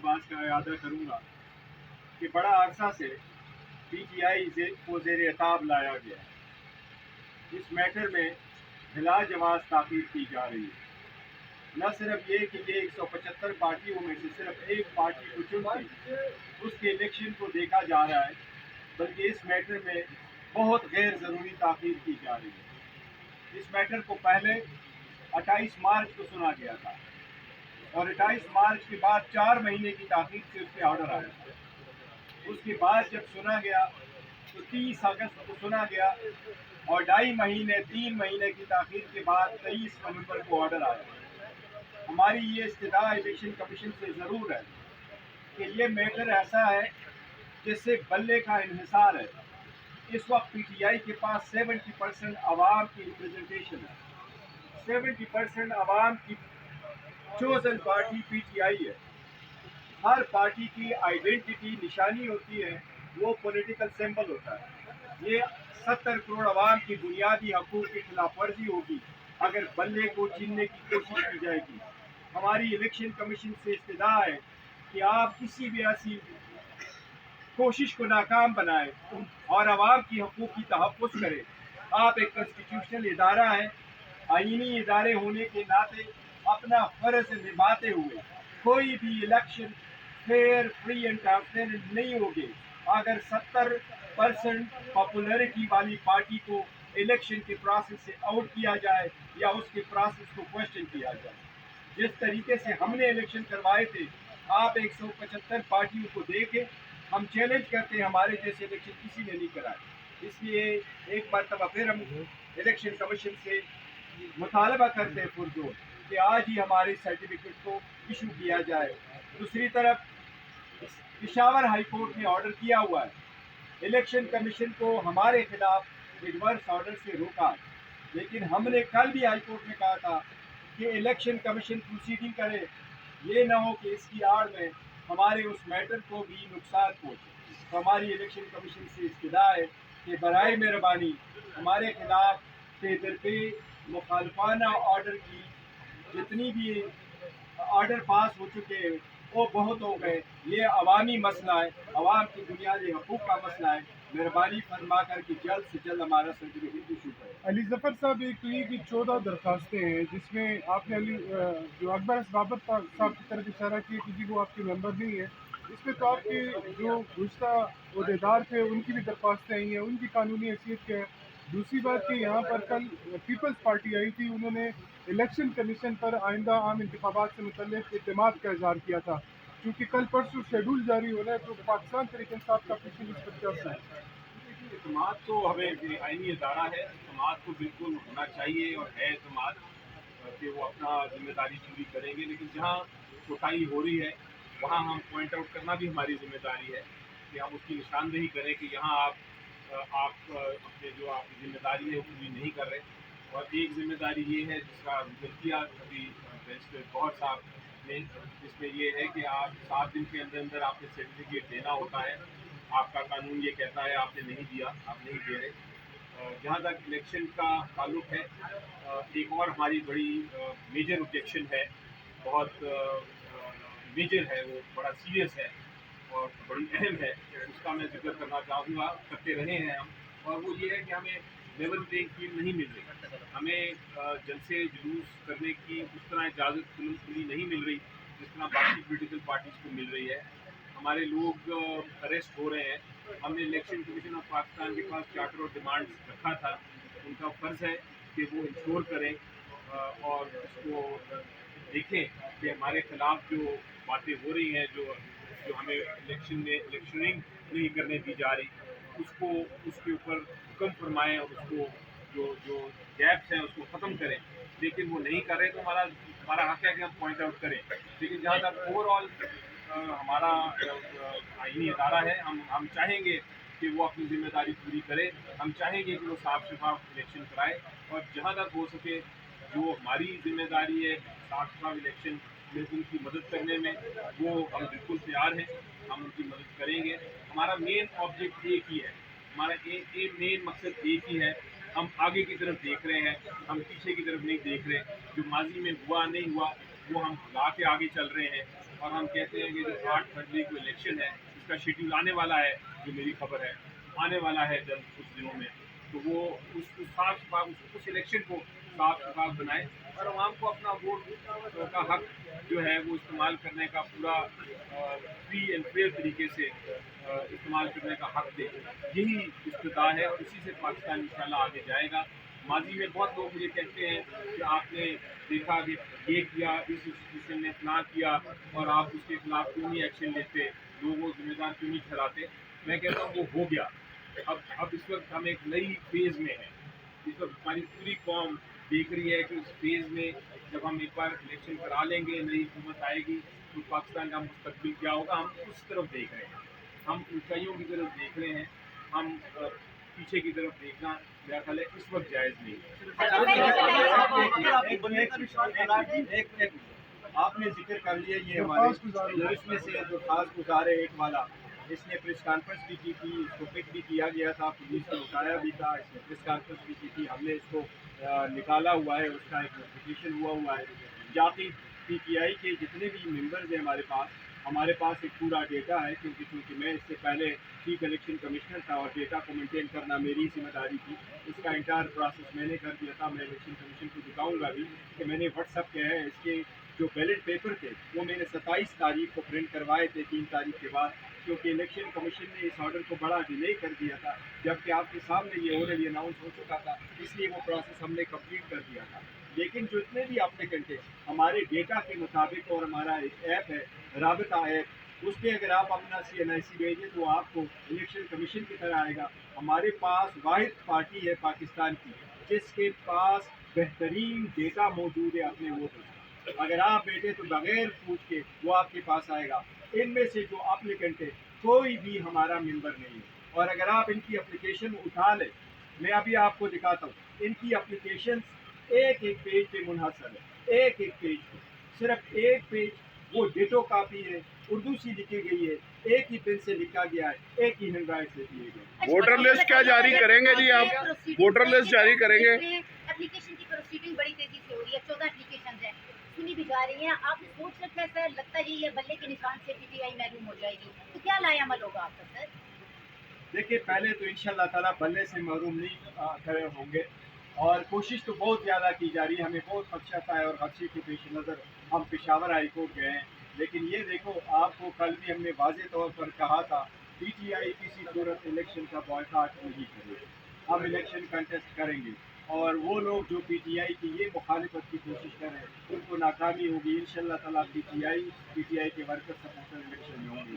बात का इरादा करूँगा कि बड़ा अरसा से PTI को ज़ेर एताब लाया गया है। इस मैटर में बिला जवाज़ ताक़ीद की जा रही है। न सिर्फ ये कि ये 175 पार्टियों में से सिर्फ एक पार्टी को चुनकर उसके इलेक्शन को देखा जा रहा है, बल्कि इस मैटर में बहुत गैर ज़रूरी ताक़ीद की जा रही है। इस मैटर को पहले 28 मार्च को सुना गया था और 28 मार्च के बाद 4 महीने की ताक़ीद से उस पर ऑर्डर आया था। उसके बाद जब सुना गया तो 30 अगस्त को सुना गया और 3 महीने की ताक़ीद के बाद 23 नवंबर को ऑर्डर आया। हमारी ये इस्तदा इलेक्शन कमीशन से ज़रूर है कि ये मैटर ऐसा है जिससे बल्ले का इन्हिसार है। इस वक्त PTI के पास 70% आवाम की रिप्रेजेंटेशन है। 70% आवाम की चोजन पार्टी PTI है। हर पार्टी की आइडेंटिटी निशानी होती है, वो पॉलिटिकल सिंबल होता है। ये 70 करोड़ आवाम की बुनियादी हकूक़ की खिलाफ वर्जी होगी अगर बल्ले को छीनने की कोशिश की जाएगी। हमारी इलेक्शन कमीशन से इस्तदा है कि आप किसी भी ऐसी कोशिश को नाकाम बनाए और आवाम की हकूक़ की तहफ़्फ़ुज़ करें। आप एक कॉन्स्टिट्यूशनल इदारा है, आईनी इदारे होने के नाते अपना फ़र्ज़ निभाते हुए कोई भी election fair, free and transparent नहीं होगी अगर 70% पॉपुलैरिटी वाली पार्टी को इलेक्शन के प्रोसेस से आउट किया जाए या उसके प्रोसेस को क्वेश्चन किया जाए। जिस तरीके से हमने इलेक्शन करवाए थे, आप 175 पार्टियों को देखें, हम चैलेंज करते हैं हमारे जैसे इलेक्शन किसी ने नहीं कराए। इसलिए एक मरतबा फिर हम इलेक्शन कमीशन से मुतालबा करते हैं पुरजोर कि आज ही हमारे सर्टिफिकेट को इशू किया जाए। दूसरी तरफ पेशावर हाई कोर्ट ने ऑर्डर किया हुआ है, इलेक्शन कमीशन को हमारे खिलाफ एडवर्स ऑर्डर से रोका, लेकिन हमने कल भी हाई कोर्ट में कहा था कि इलेक्शन कमीशन प्रोसीडिंग करे, ये ना हो कि इसकी आड़ में हमारे उस मैटर को भी नुकसान पहुँचे। तो हमारी इलेक्शन कमीशन से इस्तदा है कि बराए मेहरबानी हमारे खिलाफ बेदरपे मुखालफाना ऑर्डर की जितनी भी ऑर्डर पास हो चुके हैं वो बहुत हो गए। ये अवामी मसला है, अवाम की बुनियादी हकूक़ का मसला है। मेहरबानी फरमा कर कि जल्द से जल्द हमारा सर्टिफिकेट इशू करें। अली ज़फ़र साहब, एक तो ये कि 14 दरखास्तें हैं जिसमें आपने जो अकबर बाबर साहब की तरफ इशारा किया कि जी वो आपके मेंबर नहीं है। इसमें तो आपके जो गुज़श्ता ओहदेदार थे उनकी भी दरख्वास्तें आई हैं, उनकी कानूनी हैसियत क्या है। दूसरी बात कि यहाँ पर कल पीपल्स पार्टी आई थी, उन्होंने इलेक्शन कमीशन पर आइंदा आम इंतखाबात से मुतल्लिक़ इत्तेमाद का इजहार किया था। क्योंकि कल परसों शेड्यूल जारी हो रहा है, तो पाकिस्तान तहरीक इंसाफ का पिछले इस पर क्या है? इत्तेमाद तो हमें आईनी इदारा है, इत्तेमाद तो बिल्कुल होना चाहिए और है इत्तेमाद कि वो अपना जिम्मेदारी पूरी करेंगे, लेकिन जहाँ कोताही हो रही है वहाँ हम पॉइंट आउट करना भी हमारी जिम्मेदारी है कि हम उसकी निशानदेही करें कि यहाँ आप अपने जो आपकी जिम्मेदारी है वो पूरी नहीं कर रहे। और एक जिम्मेदारी ये है जिसका जिक्र किया अभी बैरिस्टर गौहर साहब ने, जिसमें ये है कि आप 7 दिन के अंदर अंदर आपने सर्टिफिकेट देना होता है। आपका कानून ये कहता है आपने नहीं दिया, आप नहीं दे रहे। जहाँ तक इलेक्शन का ताल्लुक है, एक और हमारी बड़ी मेजर ऑब्जेक्शन है, बहुत मेजर है, वो बड़ा सीरियस है और बड़ी अहम है, उसका मैं जिक्र करना चाहूँगा, करते रहे हैं हम। और वो ये है कि हमें लेवल प्लेइंग फील्ड नहीं मिल रही, हमें जलसे जुलूस करने की उस तरह इजाज़त खुली नहीं मिल रही जिस तरह बाकी पोलिटिकल पार्टीज़ को मिल रही है। हमारे लोग अरेस्ट हो रहे हैं। हमने इलेक्शन कमीशन ऑफ पाकिस्तान के पास चार्टर और डिमांड्स रखा था, उनका फ़र्ज़ है कि वो इंश्योर करें और उसको देखें कि हमारे ख़िलाफ़ जो बातें हो रही हैं, जो जो हमें इलेक्शनिंग नहीं करने दी जा रही, उसको उसके ऊपर हुक्म फरमाएँ और उसको जो जो गैप्स हैं उसको ख़त्म करें। लेकिन वो नहीं कर रहे तो हमारा हक़ है कि हम पॉइंट आउट करें। लेकिन जहाँ तक ओवरऑल हमारा आईनी अदारा है, हम चाहेंगे कि वो अपनी ज़िम्मेदारी पूरी करे। हम चाहेंगे कि वो साफ़ शफ़ाफ़ इलेक्शन कराए और जहाँ तक हो सके जो हमारी ज़िम्मेदारी है साफ़ शफ़ाफ़ इलेक्शन में उनकी मदद करने में, वो हम बिल्कुल तैयार हैं, हम उनकी मदद करेंगे। हमारा मेन ऑब्जेक्ट एक ही है, हमारा मेन मकसद एक ही है। हम आगे की तरफ देख रहे हैं, हम पीछे की तरफ नहीं देख रहे। जो माजी में हुआ नहीं हुआ वो हम भुला के आगे चल रहे हैं। اور ہم کہتے ہیں کہ جو 8 فروری کو الیکشن ہے اس کا شیڈیول آنے والا ہے، جو میری خبر ہے آنے والا ہے جلد کچھ دنوں میں، تو وہ اس صاف شفاف اس الیکشن کو صاف شفاف بنائے اور عوام کو اپنا ووٹ کا حق جو ہے وہ استعمال کرنے کا پورا فری اینڈ فیئر طریقے سے استعمال کرنے کا حق دے. یہی افتتاح ہے اور اسی سے پاکستان انشاءاللہ آگے جائے گا. ماضی میں بہت لوگ مجھے کہتے ہیں کہ آپ نے دیکھا کہ یہ کیا، اس انسٹیٹیوشن نے اتنا کیا اور آپ اس کے خلاف کیوں نہیں ایکشن لیتے، لوگوں ذمہ دار کیوں نہیں ٹھہراتے. میں کہتا ہوں وہ ہو گیا. اب اس وقت ہم ایک نئی فیز میں ہیں. اس وقت ہماری پوری قوم دیکھ رہی ہے کہ اس فیز میں جب ہم ایک بار الیکشن کرا لیں گے، نئی حکومت آئے گی تو پاکستان کا مستقبل کیا ہوگا. ہم اس طرف دیکھ رہے ہیں، ہم اونچائیوں کی طرف دیکھ رہے ہیں. ہم پیچھے کی طرف دیکھنا میرا خیال ہے اس وقت جائز نہیں ہے. آپ نے ذکر کر لیا یہ ہمارے اس میں سے جو خاص گزارے ایک والا، اس نے پریس کانفرنس بھی کی تھی، اس کو پک بھی کیا گیا تھا، پولیس نے اٹھایا بھی تھا، اس نے پریس کانفرنس بھی کی تھی، ہم نے اس کو نکالا ہوا ہے، اس کا ایک نوٹیفیکیشن ہوا ہے. باقی پی ٹی آئی کے جتنے بھی ممبرز ہیں ہمارے پاس ایک پورا ڈیٹا ہے، کیونکہ میں اس سے پہلے چیف الیکشن کمشنر تھا اور ڈیٹا کو مینٹین کرنا میری ذمہ داری تھی. اس کا انٹائر پروسیس میں نے کر دیا تھا. میں الیکشن کمیشن کو دکھاؤں گا بھی کہ میں نے واٹس ایپ کیا ہے. اس کے جو بیلٹ پیپر تھے وہ میں نے 27 تاریخ کو پرنٹ کروائے تھے 3 تاریخ کے بعد، کیونکہ الیکشن کمیشن نے اس آرڈر کو بڑا ڈیلے کر دیا تھا، جبکہ آپ کے سامنے یہ آلریڈی اناؤنس ہو چکا تھا. اس لیے وہ پروسیس ہم نے کمپلیٹ کر دیا تھا. لیکن جو اتنے بھی اپلیکنٹ ہیں ہمارے ڈیٹا کے مطابق، اور ہمارا ایک ایپ ہے رابطہ ایپ، اس پہ اگر آپ اپنا CNIC بھیجیں تو آپ کو الیکشن کمیشن کی طرح آئے گا. ہمارے پاس واحد پارٹی ہے پاکستان کی جس کے پاس بہترین ڈیٹا موجود ہے اپنے ووٹر کا. اگر آپ بیٹھے تو بغیر پوچھ کے وہ آپ کے پاس آئے گا. ان میں سے جو اپلیکنٹ ہے کوئی بھی ہمارا ممبر نہیں ہے. اور اگر آپ ان کی اپلیکیشن اٹھا لیں، میں ابھی آپ کو دکھاتا ہوں. ان کی اپلیکیشن ایک پیج پہ منحصر ہے، ایک پیج پہ صرف ایک پیج وہ ڈیٹو کاپی ہے، اردو سی لکھی گئی ہے، ایک ہی پن سے لکھا گیا ہے، ایک ہی ہینڈ رائٹ سے دیے گئے. ووٹر لسٹ کیا جاری کریں گے جی آپ؟ ووٹر لسٹ جاری کریں گے؟ اپلیکیشن کی پروسیڈنگ بڑی تیزی سے ہو رہی ہے، 14 اپلیکیشن ہیں، سنی بھی جا رہی ہیں. آپ نے سوچ رکھا ہے سر، لگتا ہے یہ بلے کے نشان سے PTI محروم ہو جائے گی، تو کیا لائے عمل ہوگا آپ کا سر؟ دیکھیے پہلے تو انشاءاللہ تعالیٰ بلے سے محروم نہیں کھڑے ہوں گے، اور کوشش تو بہت زیادہ کی جا رہی ہے. ہمیں بہت خدشہ تھا اور خدشے کے پیش نظر ہم پشاور ہائی کورٹ گئے ہیں. لیکن یہ دیکھو، آپ کو کل بھی ہم نے واضح طور پر کہا تھا PTI کسی صورت الیکشن کا بائیکاٹ نہیں کرے گی. ہم الیکشن کنٹیسٹ کریں گے، اور وہ لوگ جو PTI کی یہ مخالفت کی کوشش کر رہے ہیں ان کو ناکامی ہوگی. انشاءاللہ تعالیٰ PTI کے ورکر سپورٹر الیکشن میں ہوں گے.